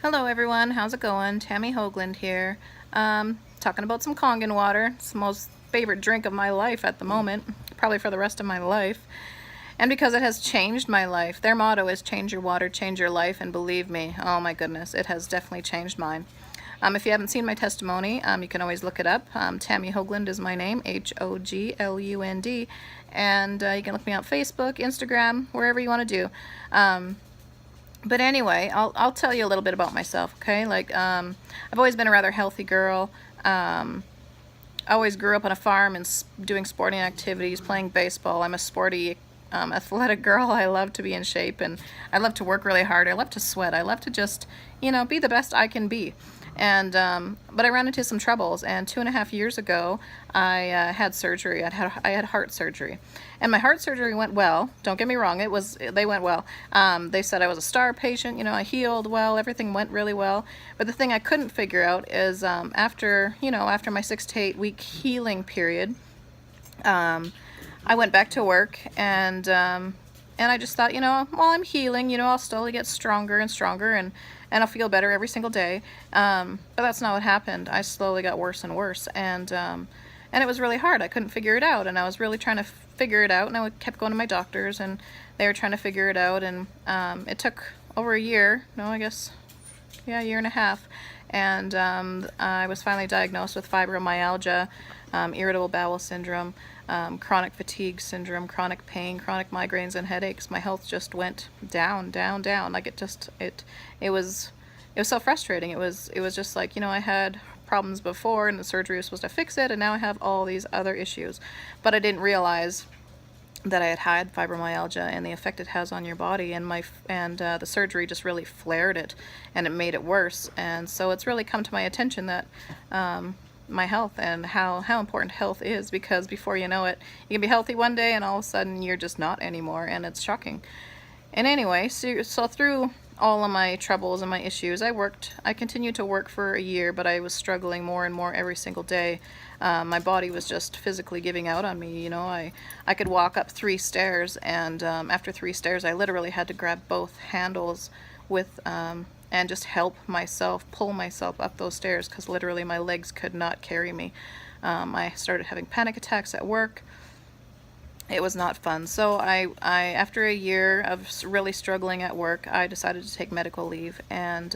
Hello everyone, how's it going? Tammy Hoagland here. Talking about some Kangen water. It's the most favorite drink of my life at the moment, probably for the rest of my life. And because it has changed my life. Their motto is change your water, change your life, and believe me, oh my goodness, it has definitely changed mine. If you haven't seen my testimony, you can always look it up. Tammy Hoagland is my name, Hoglund, and you can look me up Facebook, Instagram, wherever you want to do. But anyway, I'll tell you a little bit about myself, okay? I've always been a rather healthy girl. I always grew up on a farm and doing sporting activities, playing baseball. I'm a sporty, athletic girl. I love to be in shape, and I love to work really hard. I love to sweat. I love to just, be the best I can be. And but I ran into some troubles, and 2.5 years ago I had surgery. I had heart surgery, and my heart surgery went well. Don't get me wrong, they went well. They said I was a star patient. I healed well. Everything went really well. But the thing I couldn't figure out is after my 6 to 8 week healing period, I went back to work, and I just thought, while I'm healing, I'll slowly get stronger and stronger, and I'll feel better every single day. But that's not what happened. I slowly got worse and worse, and it was really hard. I couldn't figure it out, and I was really trying to figure it out, and I kept going to my doctors, and they were trying to figure it out, and it took over a year, no, I guess, yeah, a year and a half, and I was finally diagnosed with fibromyalgia, irritable bowel syndrome, chronic fatigue syndrome, chronic pain, chronic migraines, and headaches. My health just went down, down, down. Like it was so frustrating. It was just like, I had problems before, and the surgery was supposed to fix it, and now I have all these other issues. But I didn't realize that I had fibromyalgia and the effect it has on your body, and the surgery just really flared it, and it made it worse. And so it's really come to my attention that my health and how important health is, because before you know it, you can be healthy one day and all of a sudden you're just not anymore, and it's shocking. And anyway, so through all of my troubles and my issues, I continued to work for a year, but I was struggling more and more every single day. My body was just physically giving out on me. I could walk up 3 stairs, and after 3 stairs I literally had to grab both handles with and just help myself pull myself up those stairs, because literally my legs could not carry me. I started having panic attacks at work. It was not fun. So I after a year of really struggling at work, I decided to take medical leave, and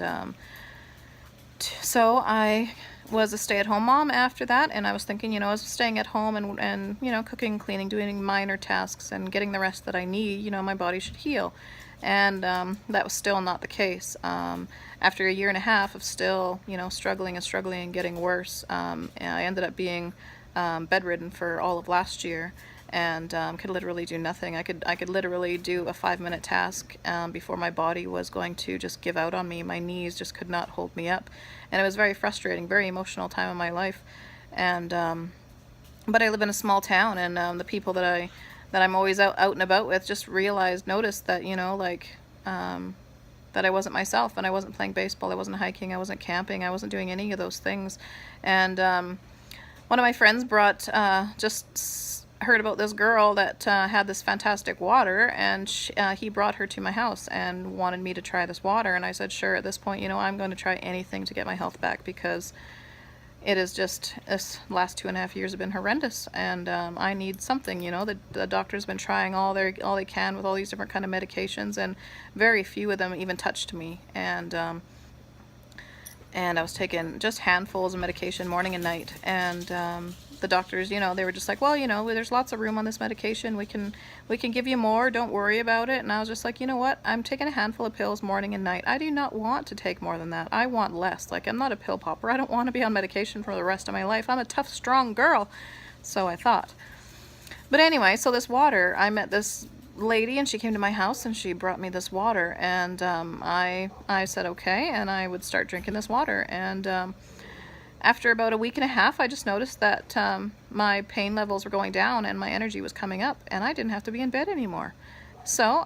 so I was a stay-at-home mom after that, and I was thinking, I was staying at home and cooking, cleaning, doing minor tasks, and getting the rest that I need, my body should heal. And that was still not the case. After a year and a half of still, struggling and getting worse, I ended up being bedridden for all of last year, and could literally do nothing. I could literally do a 5-minute task before my body was going to just give out on me. My knees just could not hold me up, and it was very frustrating, very emotional time in my life. And but I live in a small town, and the people that I'm always out and about with just noticed that, that I wasn't myself, and I wasn't playing baseball, I wasn't hiking, I wasn't camping, I wasn't doing any of those things. And one of my friends just heard about this girl that had this fantastic water, and he brought her to my house and wanted me to try this water. And I said, sure. At this point, I'm going to try anything to get my health back, because it is just, this last 2.5 years have been horrendous, and I need something. The doctor's been trying all they can with all these different kind of medications, and very few of them even touched me. And I was taking just handfuls of medication morning and night, and the doctors, they were just like, well, there's lots of room on this medication, we can give you more, don't worry about it. And I was just like, what, I'm taking a handful of pills morning and night. I do not want to take more than that. I want less. Like, I'm not a pill popper. I don't want to be on medication for the rest of my life. I'm a tough, strong girl. So I thought. But anyway, so this water, I met this lady, and she came to my house, and she brought me this water, and I said okay, and I would start drinking this water. And after about a week and a half, I just noticed that my pain levels were going down, and my energy was coming up, and I didn't have to be in bed anymore. So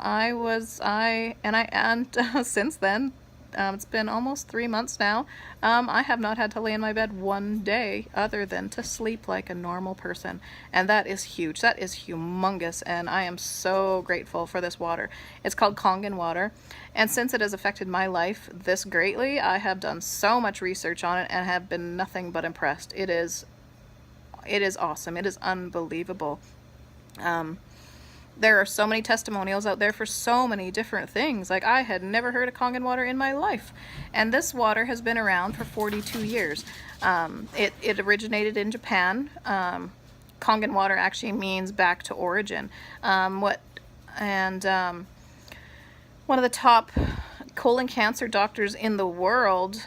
since then, It's been almost 3 months now. I have not had to lay in my bed one day other than to sleep like a normal person. And that is huge. That is humongous. And I am so grateful for this water. It's called Kangen Water. And since it has affected my life this greatly, I have done so much research on it and have been nothing but impressed. It is awesome. It is unbelievable. There are so many testimonials out there for so many different things. Like, I had never heard of Kangen water in my life. And this water has been around for 42 years. It originated in Japan. Kangen water actually means back to origin. One of the top colon cancer doctors in the world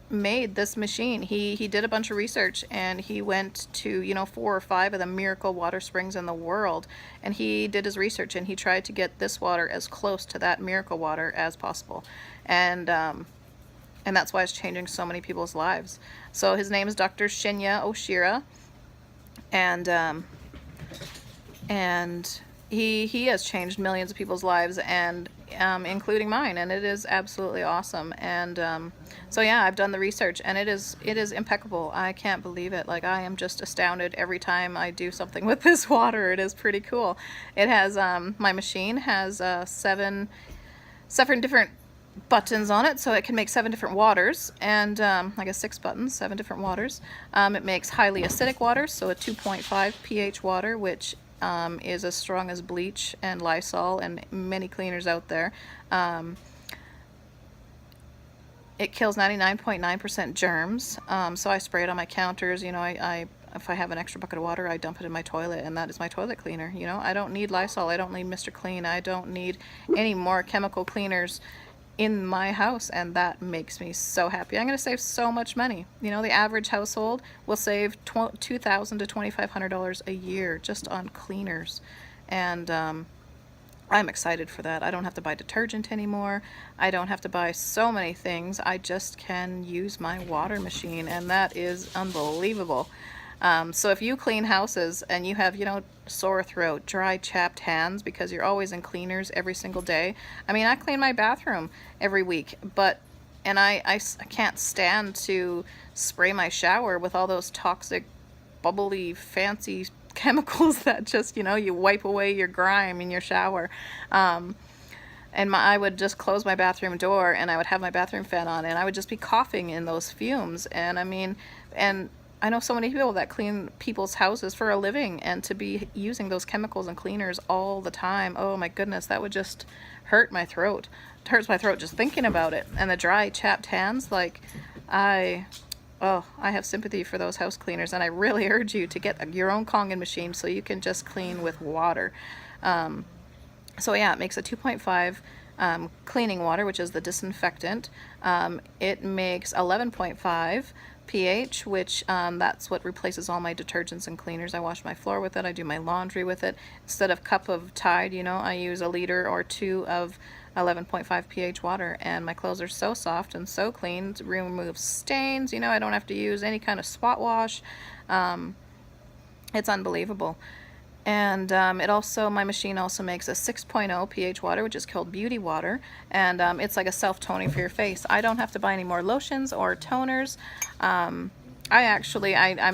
made this machine. He did a bunch of research, and he went to 4 or 5 of the miracle water springs in the world, and he did his research and he tried to get this water as close to that miracle water as possible, and that's why it's changing so many people's lives. So his name is Dr. Shinya Oshira, and he has changed millions of people's lives, and including mine, and it is absolutely awesome. And so yeah, I've done the research, and it is impeccable. I can't believe it. Like, I am just astounded every time I do something with this water. It is pretty cool. It has my machine has 7 different buttons on it, so it can make 7 different waters, and I guess 6 buttons, 7 different waters. It makes highly acidic water, so a 2.5 pH water, which is as strong as bleach and Lysol and many cleaners out there. It kills 99.9% germs, so I spray it on my counters. If I have an extra bucket of water, I dump it in my toilet, and that is my toilet cleaner. I don't need Lysol, I don't need Mr. Clean, I don't need any more chemical cleaners in my house, and that makes me so happy. I'm going to save so much money. The average household will save $2,000 to $2,500 a year just on cleaners, and I'm excited for that. I don't have to buy detergent anymore. I don't have to buy so many things. I just can use my water machine, and that is unbelievable. So if you clean houses and you have, sore throat, dry, chapped hands because you're always in cleaners every single day. I mean, I clean my bathroom every week, and I can't stand to spray my shower with all those toxic, bubbly, fancy chemicals that just, you wipe away your grime in your shower. And I would just close my bathroom door, and I would have my bathroom fan on, and I would just be coughing in those fumes. And I know so many people that clean people's houses for a living, and to be using those chemicals and cleaners all the time, oh my goodness, that would just hurt my throat. It hurts my throat just thinking about it. And the dry, chapped hands, like, I have sympathy for those house cleaners, and I really urge you to get your own Kangen machine so you can just clean with water. So yeah, it makes a 2.5 cleaning water, which is the disinfectant. It makes 11.5 pH, which that's what replaces all my detergents and cleaners. I wash my floor with it. I do my laundry with it. Instead of cup of Tide, I use a liter or 2 of 11.5 pH water, and my clothes are so soft and so clean. It removes stains. I don't have to use any kind of spot wash. It's unbelievable. And my machine also makes a 6.0 pH water, which is called Beauty Water, and it's like a self-toning for your face. I don't have to buy any more lotions or toners. I'm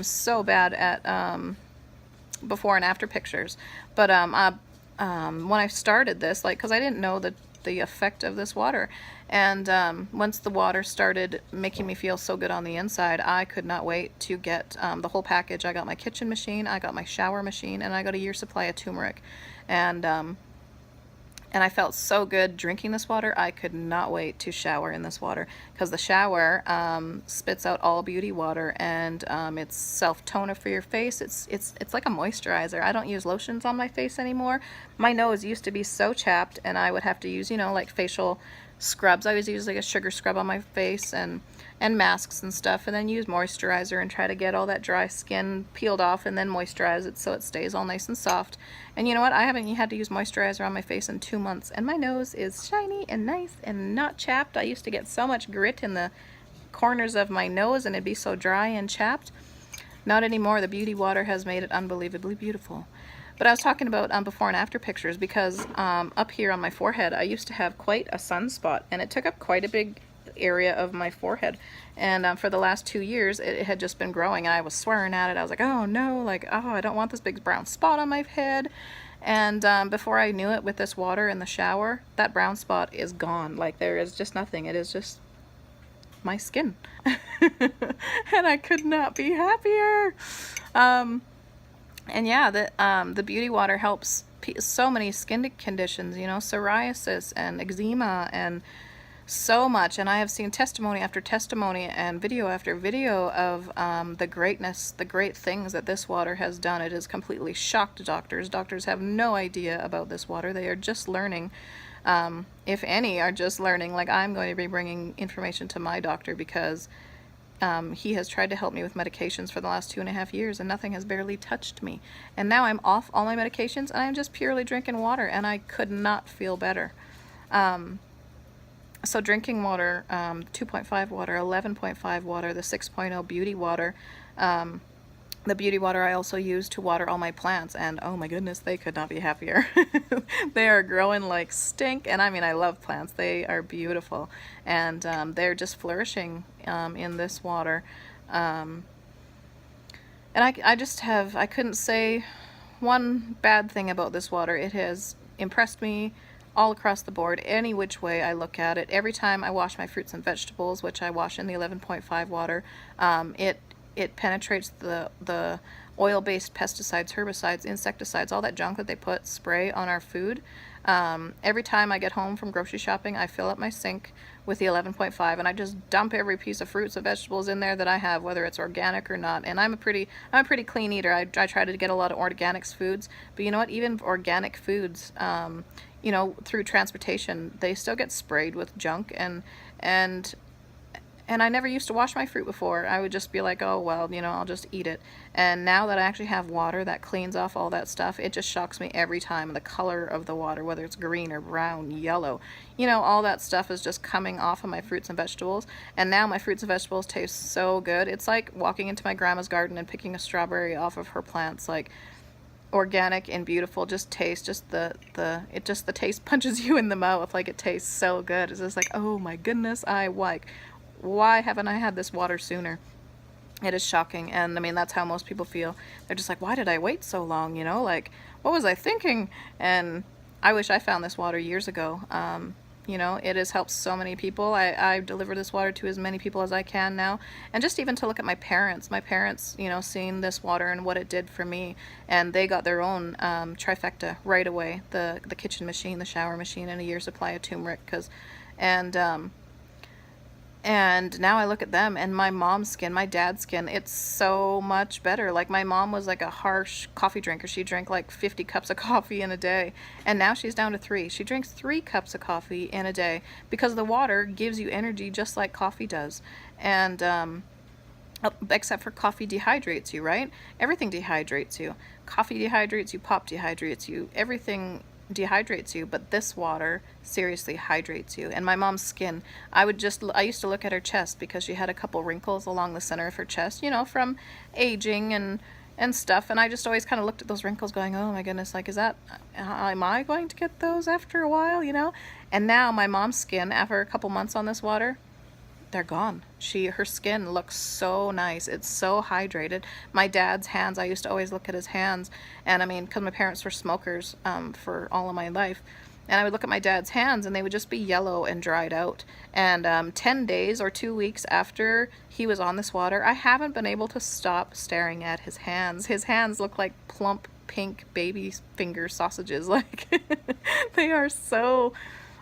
so bad at before and after pictures, but when I started this, because I didn't know the effect of this water, and once the water started making me feel so good on the inside, I could not wait to get the whole package. I got my kitchen machine, I got my shower machine, and I got a year's supply of turmeric, and I felt so good drinking this water. I could not wait to shower in this water, because the shower spits out all beauty water, and it's self-toner for your face. It's like a moisturizer. I don't use lotions on my face anymore. My nose used to be so chapped, and I would have to use, like facial scrubs. I always use like a sugar scrub on my face, and masks and stuff, and then use moisturizer and try to get all that dry skin peeled off, and then moisturize it so it stays all nice and soft. And you know what? I haven't had to use moisturizer on my face in 2 months, and my nose is shiny and nice and not chapped. I used to get so much grit in the corners of my nose, and it'd be so dry and chapped. Not anymore. The beauty water has made it unbelievably beautiful. But I was talking about before and after pictures because up here on my forehead, I used to have quite a sunspot, and it took up quite a big area of my forehead. And for the last 2 years, it had just been growing, and I was swearing at it. I was like, oh no, like, oh, I don't want this big brown spot on my head. And before I knew it, with this water in the shower, that brown spot is gone. Like, there is just nothing. It is just my skin. And I could not be happier. And yeah, the beauty water helps so many skin conditions, you know, psoriasis and eczema and so much. And I have seen testimony after testimony and video after video of the greatness, the great things that this water has done. It has completely shocked doctors. Doctors have no idea about this water. They are just learning. If any are just learning. Like, I'm going to be bringing information to my doctor because he has tried to help me with medications for the last 2.5 years, and nothing has barely touched me. And now I'm off all my medications, and I'm just purely drinking water, and I could not feel better. So drinking water, 2.5 water, 11.5 water, the 6.0 beauty water. The beauty water I also use to water all my plants, and oh my goodness, they could not be happier. They are growing like stink, and I mean, I love plants. They are beautiful, and they're just flourishing in this water. And I couldn't say one bad thing about this water. It has impressed me all across the board, any which way I look at it. Every time I wash my fruits and vegetables, which I wash in the 11.5 water, it penetrates the oil-based pesticides, herbicides, insecticides, all that junk that they spray on our food. Every time I get home from grocery shopping, I fill up my sink with the 11.5, and I just dump every piece of fruits and vegetables in there that I have, whether it's organic or not. And I'm a pretty clean eater. I try to get a lot of organics foods, but you know what? Even organic foods, you know, through transportation, they still get sprayed with junk, and I never used to wash my fruit before. I would just be like, oh, well, you know, I'll just eat it. And now that I actually have water that cleans off all that stuff, it just shocks me every time. The color of the water, whether it's green or brown, yellow, you know, all that stuff is just coming off of my fruits and vegetables. And now my fruits and vegetables taste so good. It's like walking into my grandma's garden and picking a strawberry off of her plants. Like, organic and beautiful, just taste, the taste punches you in the mouth. Like, it tastes so good. It's just like, oh my goodness, why haven't I had this water sooner? It is shocking. And I mean, that's how most people feel. They're just like, why did I wait so long? You know, like, what was I thinking? And I wish I found this water years ago. You know, it has helped so many people. I deliver this water to as many people as I can now. And just even to look at my parents, you know, seeing this water and what it did for me. And they got their own trifecta right away. The kitchen machine, the shower machine, and a year's supply of turmeric. And now I look at them, and my mom's skin, my dad's skin, it's so much better. Like, my mom was like a harsh coffee drinker. She drank like 50 cups of coffee in a day, and now she's down to 3. She drinks 3 cups of coffee in a day because the water gives you energy just like coffee does. And except for coffee dehydrates you, right? Everything dehydrates you. Coffee dehydrates you, pop dehydrates you, everything dehydrates you, but this water seriously hydrates you. And my mom's skin, I used to look at her chest because she had a couple wrinkles along the center of her chest, you know, from aging and stuff, and I just always kind of looked at those wrinkles going, oh my goodness, like, am I going to get those after a while, you know? And now my mom's skin, after a couple months on this water, they're gone. Her skin looks so nice. It's so hydrated. My dad's hands, I used to always look at his hands, and I mean, because my parents were smokers for all of my life, and I would look at my dad's hands and they would just be yellow and dried out. And 10 days or 2 weeks after he was on this water, I haven't been able to stop staring at his hands. His hands look like plump pink baby finger sausages. Like, they are so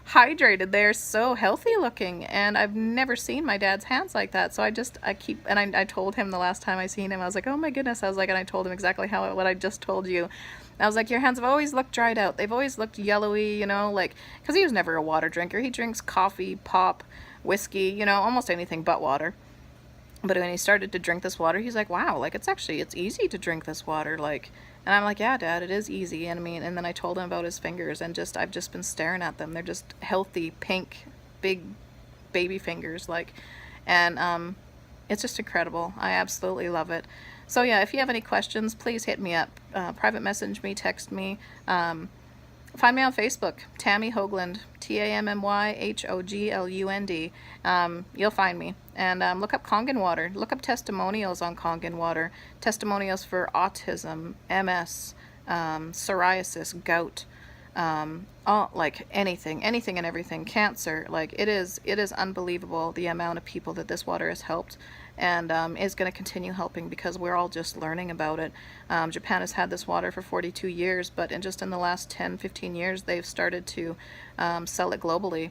hydrated, they're so healthy looking, and I've never seen my dad's hands like that. So I told him the last time I seen him, I was like, oh my goodness, I was like, and I told him exactly what I just told you. I was like, your hands have always looked dried out, they've always looked yellowy, you know, like, because he was never a water drinker. He drinks coffee, pop, whiskey, you know, almost anything but water. But when he started to drink this water, he's like, wow, like, it's easy to drink this water, like. And I'm like, yeah, Dad, it is easy. And I mean, and then I told him about his fingers, and I've just been staring at them. They're just healthy, pink, big baby fingers, like. And It's just incredible. I absolutely love it. So yeah, if you have any questions, please hit me up. Private message me, text me. Find me on Facebook, Tammy Hoagland, TammyHoglund. You'll find me. And look up Kangen Water. Look up testimonials on Kangen Water. Testimonials for autism, MS, psoriasis, gout, all, like anything and everything, cancer. Like it is unbelievable the amount of people that this water has helped, and is going to continue helping because we're all just learning about it. Japan has had this water for 42 years, but just in the last 10-15 years they've started to sell it globally,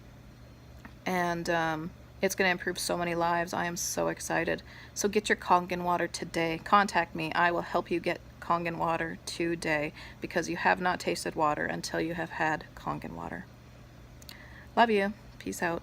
and it's going to improve so many lives. I am so excited. So get your Kangen water today. Contact me. I will help you get Kangen water today, because you have not tasted water until you have had Kangen water. Love you. Peace out.